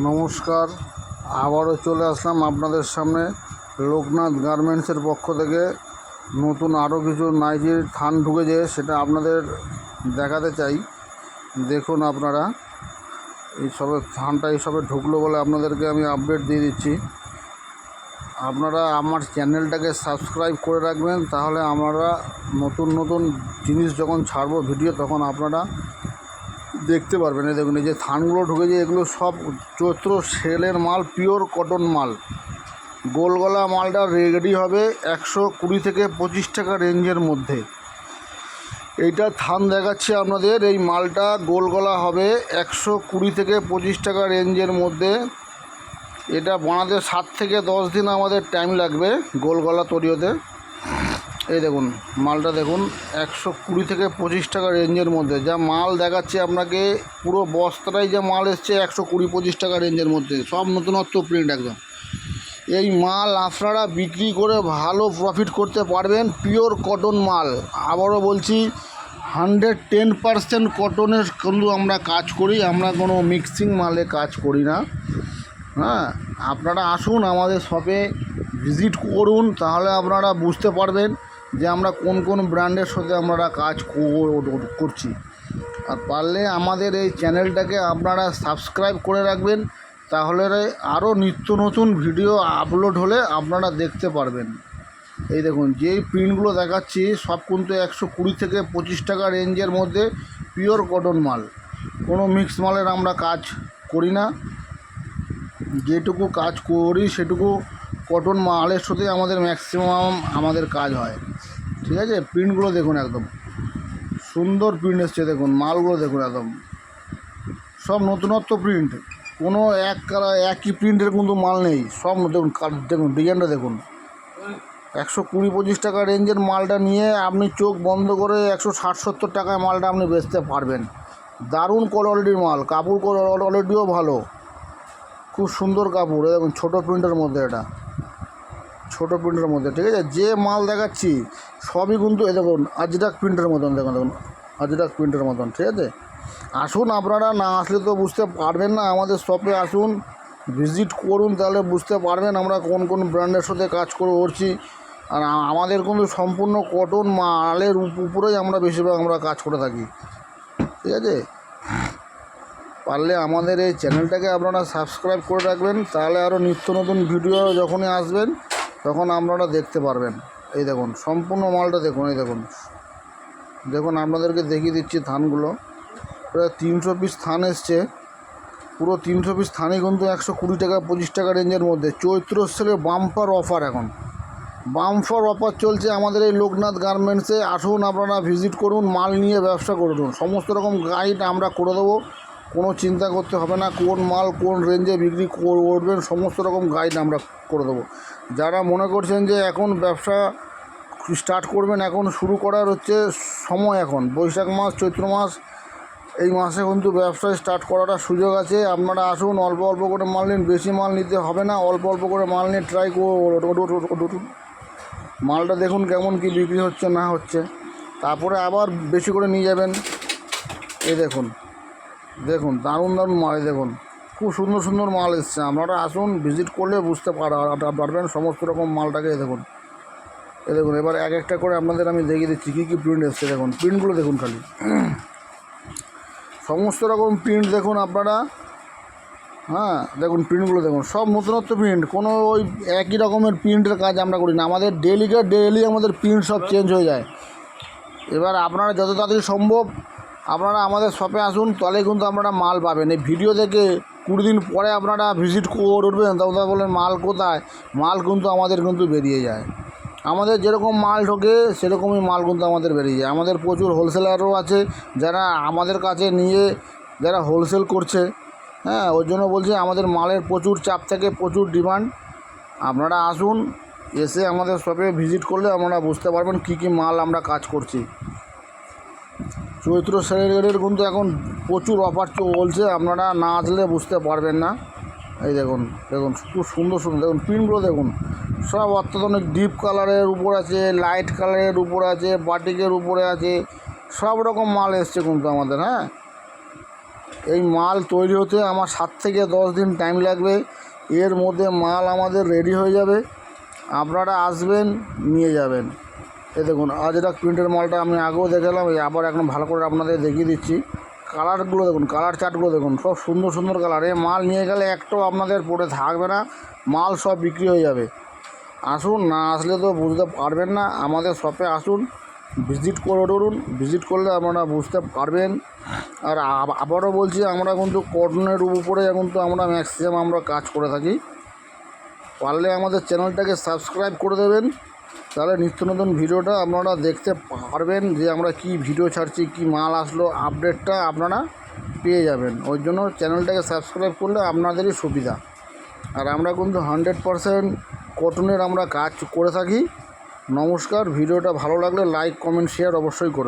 নমস্কার, আবারও চলে আসলাম আপনাদের সামনে লোকনাথ গার্মেন্টসের পক্ষ থেকে। নতুন আরও কিছু নাইটির থান ঢুকেছে, সেটা আপনাদের দেখাতে চাই। দেখুন আপনারা, এইসবে ঢুকলো বলে আপনাদেরকে আমি আপডেট দিয়ে দিচ্ছি। আপনারা আমার চ্যানেলটাকে সাবস্ক্রাইব করে রাখবেন, তাহলে আমরা নতুন নতুন জিনিস যখন ছাড়বো ভিডিও, তখন আপনারা দেখতে পারবেন। এই দেখুন, এই যে থানগুলো ঢুকেছে, এগুলো সব চৈত্র সেলের মাল, পিওর কটন মাল। গোলগলা মালটা রেডি হবে 120 থেকে 25 টাকা রেঞ্জের মধ্যে। এইটা থান দেখাচ্ছি আপনাদের, এই মালটা গোলগলা হবে 120 থেকে 25 টাকা রেঞ্জের মধ্যে। এটা বানাতে 7 থেকে 10 দিন আমাদের টাইম লাগবে গোলগলা তৈরি হতে। এই দেখুন মালটা, দেখুন 120 থেকে 25 টাকা রেঞ্জের মধ্যে যা মাল দেখাচ্ছে আপনাকে, পুরো বস্তাটাই যা মাল এসছে 120-25 টাকা রেঞ্জের মধ্যে, সব নতুনত্ব প্রিন্ট একদম। এই মাল আপনারা বিক্রি করে ভালো প্রফিট করতে পারবেন। পিওর কটন মাল, আবারও বলছি 110% কটনের কিন্তু আমরা কাজ করি, আমরা কোনো মিক্সিং মালে কাজ করি না। হ্যাঁ, আপনারা আসুন আমাদের শপে ভিজিট করুন, তাহলে আপনারা বুঝতে পারবেন যে আমরা কোন কোন ব্র্যান্ডের সাথে আমরা কাজ করছি। আর পারলে আমাদের এই চ্যানেলটাকে আপনারা সাবস্ক্রাইব করে রাখবেন, তাহলে আরও নিত্য নতুন ভিডিও আপলোড হলে আপনারা দেখতে পারবেন। এই দেখুন, যেই প্রিন্টগুলো দেখাচ্ছি সব কিন্তু 120 থেকে 25 টাকা রেঞ্জের মধ্যে পিওর কটন মাল। কোনো মিক্স মালের আমরা কাজ করি না, যেটুকু কাজ করি সেটুকু কটন মালের সাথে আমাদের ম্যাক্সিমাম আমাদের কাজ হয়। ঠিক আছে, প্রিন্টগুলো দেখুন, একদম সুন্দর প্রিন্ট এসছে। দেখুন মালগুলো দেখুন, একদম সব নতুনত্ব প্রিন্ট, কোনো একই প্রিন্টের কিন্তু মাল নেই। সব দেখুন, দেখুন ডিজাইনটা দেখুন। 120-25 টাকা রেঞ্জের মালটা নিয়ে আপনি চোখ বন্ধ করে 160-70 টাকায় মালটা আপনি বেচতে পারবেন। দারুণ কোয়ালিটির মাল, কাপড় কোয়ালিটিও ভালো, খুব সুন্দর কাপড়। দেখুন ছোটো প্রিন্টের মধ্যে, এটা ছোটো প্রিন্টের মধ্যে। ঠিক আছে, যে মাল দেখাচ্ছি সবই কিন্তু এই দেখুন আজরাক প্রিন্টের মতন, দেখুন দেখুন আজরাক প্রিন্টের মতন। ঠিক আছে, আসুন, আপনারা না আসলে তো বুঝতে পারবেন না। আমাদের শপে আসুন, ভিজিট করুন, তাহলে বুঝতে পারবেন আমরা কোন কোন ব্র্যান্ডের সাথে কাজ করছি। আর আমাদের কিন্তু সম্পূর্ণ কটন মালের উপরেই আমরা বেশিরভাগ কাজ করে থাকি। ঠিক আছে, পারলে আমাদের এই চ্যানেলটাকে আপনারা সাবস্ক্রাইব করে রাখবেন, তাহলে আরও নিত্য নতুন ভিডিও যখনই আসবেন তখন আপনারা দেখতে পারবেন। এই দেখুন সম্পূর্ণ মালটা দেখুন, এই দেখুন দেখুন আপনাদেরকে দেখিয়ে দিচ্ছি থানগুলো। প্রায় 300 পিস থান এসছে, পুরো 300 পিস থানই কিন্তু 120 টাকা 25 টাকা রেঞ্জের মধ্যে। চৈত্র সেলে বাম্পার অফার, এখন বাম্পার অফার চলছে আমাদের এই লোকনাথ গার্মেন্টসে। আসুন, আপনারা ভিজিট করুন, মাল নিয়ে ব্যবসা করুন, সমস্ত রকম গাইড আমরা করে দেবো। কোনো চিন্তা করতে হবে না, কোন মাল কোন রেঞ্জে বিক্রি করবেন সমস্ত রকম গাইড আমরা করে দেবো। যারা মনে করছেন যে এখন ব্যবসা স্টার্ট করবেন, এখন শুরু করার হচ্ছে সময়, এখন বৈশাখ মাস চৈত্র মাস, এই মাসে কিন্তু ব্যবসা স্টার্ট করাটা সুযোগ আছে। আপনারা আসুন, অল্প অল্প করে মাল নিন, বেশি মাল নিতে হবে না, অল্প অল্প করে মাল নিয়ে ট্রাই করুন। মালটা দেখুন কেমন কি বিক্রি হচ্ছে না হচ্ছে, তারপরে আবার বেশি করে নিয়ে যাবেন। এই দেখুন দেখুন দারুণ দারুণ মাল, দেখুন খুব সুন্দর সুন্দর মাল এসছে। আপনারা আসুন, ভিজিট করলে বুঝতে পারবেন সমস্ত রকম মালটাকে। দেখুন এই দেখুন, এবার এক একটা করে আপনাদের আমি দেখিয়ে দিচ্ছি কী কী প্রিন্ট এসছে। দেখুন প্রিন্টগুলো দেখুন, খালি সমস্ত রকম প্রিন্ট দেখুন আপনারা। হ্যাঁ, দেখুন প্রিন্টগুলো দেখুন, সব নতুনত্ব প্রিন্ট, কোনো ওই একই রকমের প্রিন্টের কাজ আমরা করি না। আমাদের ডেইলি আমাদের প্রিন্ট সব চেঞ্জ হয়ে যায়। এবার আপনারা যত তাড়াতাড়ি সম্ভব আপনারা আমাদের শপে আসুন, তাহলে কিন্তু আপনারা মাল পাবেন। এই ভিডিও থেকে 20 দিন পরে আপনারা ভিজিট করবেন, তখন বলেন মাল কোথায়, মাল কিন্তু আমাদের কিন্তু বেরিয়ে যায়। আমাদের যেরকম মাল ঢোকে সেরকমই মাল কিন্তু আমাদের বেরিয়ে যায়। আমাদের প্রচুর হোলসেলারও আছে, যারা আমাদের কাছে নিয়ে যারা হোলসেল করছে। হ্যাঁ, ওই জন্য বলছি আমাদের মালের প্রচুর চাপ থাকে, প্রচুর ডিমান্ড। আপনারা আসুন, এসে আমাদের শপে ভিজিট করলে আপনারা বুঝতে পারবেন কী কী মাল আমরা কাজ করছি। চৈত্র সেলের কিন্তু এখন প্রচুর অফার চলছে, আপনারা না আসলে বুঝতে পারবেন না। এই দেখুন দেখুন খুব সুন্দর সুন্দর, দেখুন প্রিন্টগুলো দেখুন, সব অত্যাধুনিক ডিপ কালারের উপর আছে, লাইট কালারের উপর আছে, বাটিকের উপরে আছে, সব রকম মাল এসছে কিন্তু আমাদের। হ্যাঁ, এই মাল তৈরি হতে আমার 7 থেকে 10 দিন টাইম লাগবে। এর মধ্যে মাল আমাদের রেডি হয়ে যাবে, আপনারা আসবেন নিয়ে যাবেন। এই দেখুন আজরাক প্রিন্টের মালটা আমি আগেও দেখালাম, এই আবার এখন ভালো করে আপনাদের দেখিয়ে দিচ্ছি। কালারগুলো দেখুন, কালার চার্টগুলো দেখুন, সব সুন্দর সুন্দর কালার। এই মাল নিয়ে গেলে একটাও আপনাদের পড়ে থাকবে না, মাল সব বিক্রি হয়ে যাবে। আসুন, না আসলে তো বুঝতে পারবেন না। আমাদের শপে আসুন, ভিজিট করুন, ভিজিট করলে আপনারা বুঝতে পারবেন। আর আবারও বলছি, আমরা কিন্তু কটনের উপরে কিন্তু আমরা ম্যাক্সিমাম আমরা কাজ করে থাকি। পারলে আমাদের চ্যানেলটাকে সাবস্ক্রাইব করে দেবেন, তাহলে নিত্য নতুন ভিডিওটা আপনারা দেখতে পারবেন, যে আমরা কি ভিডিও ছাড়ছি, কি মাল আসলো, আপডেটটা আপনারা পেয়ে যাবেন। ওই জন্য চ্যানেলটাকে সাবস্ক্রাইব করলে আপনাদেরই সুবিধা। আর আমরা কিন্তু 100% কটনের আমরা কাজ করে থাকি। নমস্কার, ভিডিওটা ভালো লাগলে লাইক, কমেন্ট, শেয়ার অবশ্যই করবেন।